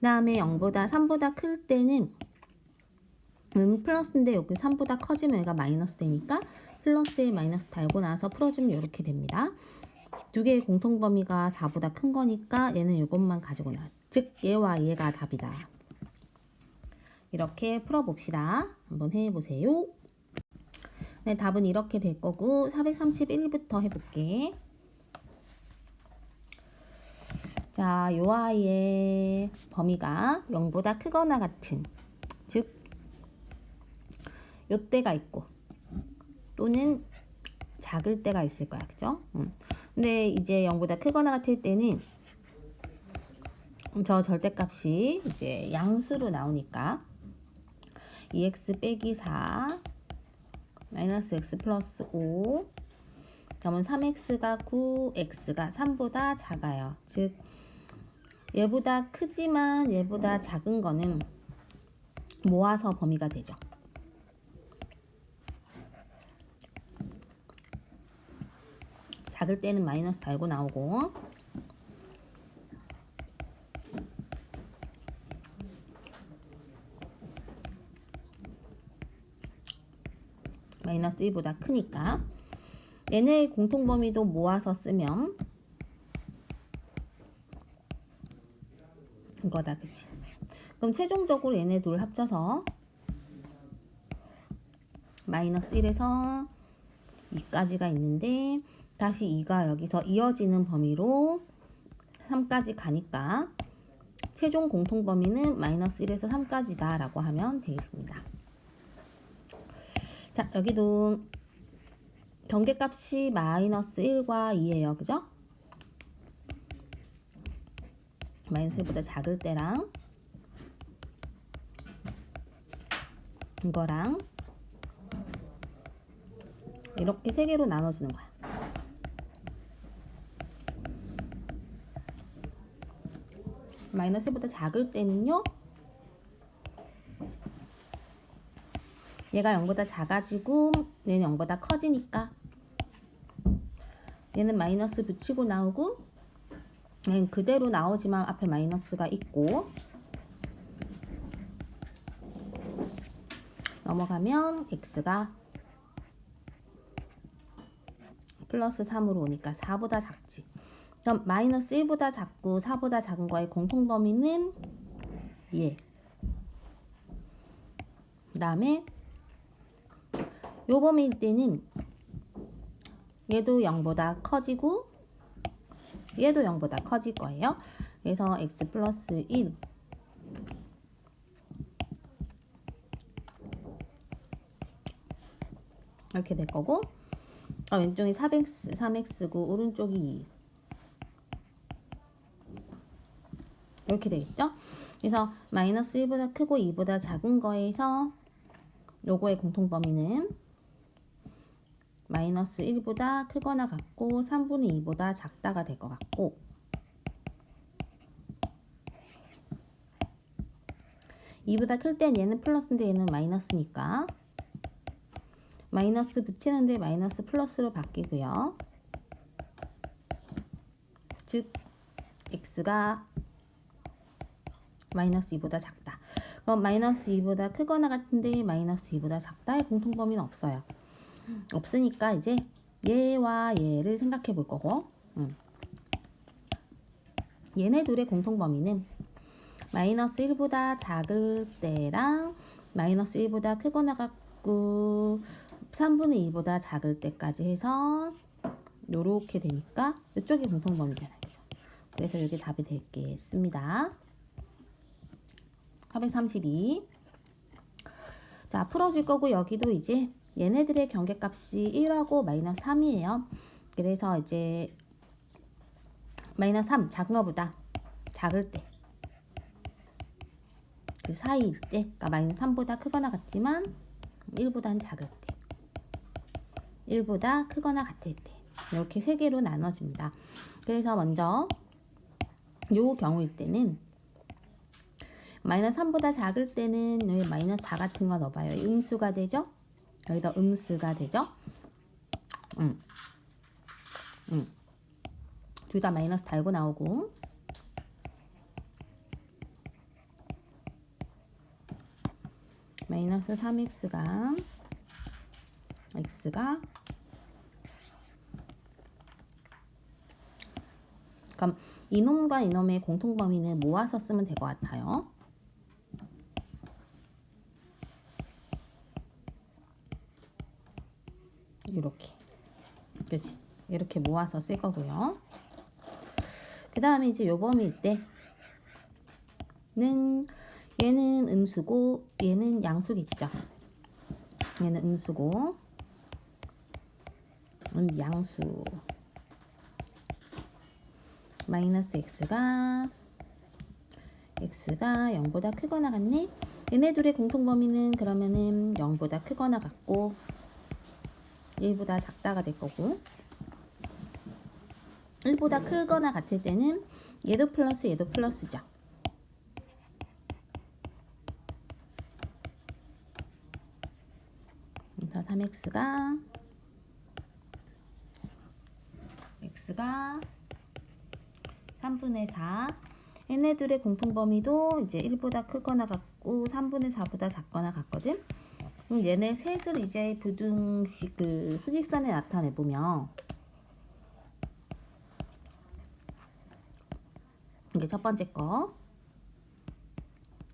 다음에 0보다 3보다 클 때는 플러스인데 여기 3보다 커지면 얘가 마이너스 되니까 플러스에 마이너스 달고 나서 풀어주면 이렇게 됩니다. 두 개의 공통 범위가 4보다 큰 거니까 얘는 이것만 가지고 나와. 즉 얘와 얘가 답이다. 이렇게 풀어봅시다. 한번 해보세요. 네, 답은 이렇게 될 거고 431부터 해볼게. 자, 요 아이의 범위가 0보다 크거나 같은 즉 요때가 있고 또는 작을 때가 있을 거야. 그죠? 근데 이제 0보다 크거나 같을 때는 저 절대값이 이제 양수로 나오니까 2x 빼기 4 마이너스 x 플러스 5 그러면 3x가 9, x가 3보다 작아요. 즉 얘보다 크지만 얘보다 작은 거는 모아서 범위가 되죠. 작을 때는 마이너스 달고 나오고 마이너스 1보다 크니까 얘네의 공통범위도 모아서 쓰면 이거다. 그치? 그럼 최종적으로 얘네 둘 합쳐서 마이너스 1에서 2까지가 있는데 다시 2가 여기서 이어지는 범위로 3까지 가니까 최종 공통범위는 마이너스 1에서 3까지다 라고 하면 되겠습니다. 자, 여기도 경계값이 마이너스 1과 2예요. 그죠? 마이너스 1보다 작을 때랑 이거랑 이렇게 세 개로 나눠지는 거야. 마이너스 1보다 작을 때는요. 얘가 0보다 작아지고 얘는 0보다 커지니까 얘는 마이너스 붙이고 나오고 그대로 나오지만 앞에 마이너스가 있고 넘어가면 x가 플러스 3으로 오니까 4보다 작지. 그럼 마이너스 1보다 작고 4보다 작은 거의 공통범위는 얘. 그 다음에 요 범위일 때는 얘도 0보다 커지고 얘도 0보다 커질 거예요. 그래서 x 플러스 1 이렇게 될 거고 왼쪽이 3x고 오른쪽이 2 이렇게 되겠죠? 그래서 마이너스 1보다 크고 2보다 작은 거에서 요거의 공통범위는 마이너스 1보다 크거나 같고 3분의 2보다 작다가 될 것 같고, 2보다 클 땐 얘는 플러스인데 얘는 마이너스니까 마이너스 붙이는데 마이너스 플러스로 바뀌고요. 즉 x가 마이너스 2보다 작다. 그럼 마이너스 2보다 크거나 같은데 마이너스 2보다 작다의 공통범위는 없어요. 없으니까 이제 얘와 얘를 생각해 볼 거고, 얘네 둘의 공통범위는 마이너스 1보다 작을 때랑 마이너스 1보다 크거나 같고 3분의 2보다 작을 때까지 해서 요렇게 되니까 이쪽이 공통범위잖아요. 그죠? 그래서 이게 답이 되겠습니다. 432. 자, 풀어줄 거고 여기도 이제 얘네들의 경계값이 1하고 마이너스 3이에요. 그래서 이제 마이너스 3 작은 거보다 작을 때 그 사이일 때, 그러니까 마이너스 3보다 크거나 같지만 1보다는 작을 때, 1보다 크거나 같을 때 이렇게 세 개로 나눠집니다. 그래서 먼저 요 경우일 때는 마이너스 3보다 작을 때는 여기 마이너스 4 같은 거 넣어봐요. 음수가 되죠? 여기다 음수가 되죠? 둘 다 마이너스 달고 나오고, 마이너스 3x가 x가 그럼 이놈과 이놈의 공통범위는 모아서 쓰면 될 것 같아요. 이렇게, 그치? 이렇게 모아서 쓸 거고요. 그 다음에 이제 요 범위일 때는 얘는 음수고 얘는 양수겠죠. 얘는 음수고 양수. 마이너스 x가 0보다 크거나 같네. 얘네 둘의 공통범위는 그러면은 0보다 크거나 같고 1보다 작다가 될 거고, 1보다 크거나 같을 때는 얘도 플러스 얘도 플러스죠. 그래서 3x가 x가 3분의 4. 얘네들의 공통범위도 이제 1보다 크거나 같고 3분의 4보다 작거나 같거든. 그럼 얘네 셋을 이제 부등식 그 수직선에 나타내 보면 이게 첫 번째 거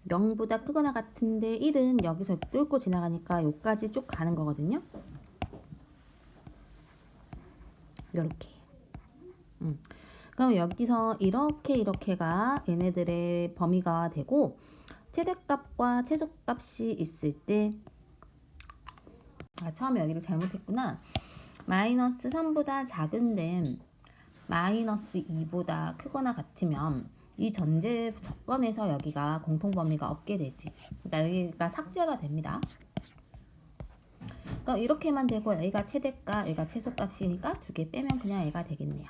0보다 크거나 같은데 1은 여기서 뚫고 지나가니까 여기까지 쭉 가는 거거든요. 요렇게. 그럼 여기서 이렇게가 얘네들의 범위가 되고, 최대값과 최소값이 있을 때, 처음에 여기를 잘못했구나. 마이너스 3보다 작은데 마이너스 2보다 크거나 같으면 이 전제 조건에서 여기가 공통범위가 없게 되지. 그러니까 여기가 삭제가 됩니다. 그러니까 이렇게만 되고 여기가 최대값, 여기가 최소값이니까 두 개 빼면 그냥 얘가 되겠네요.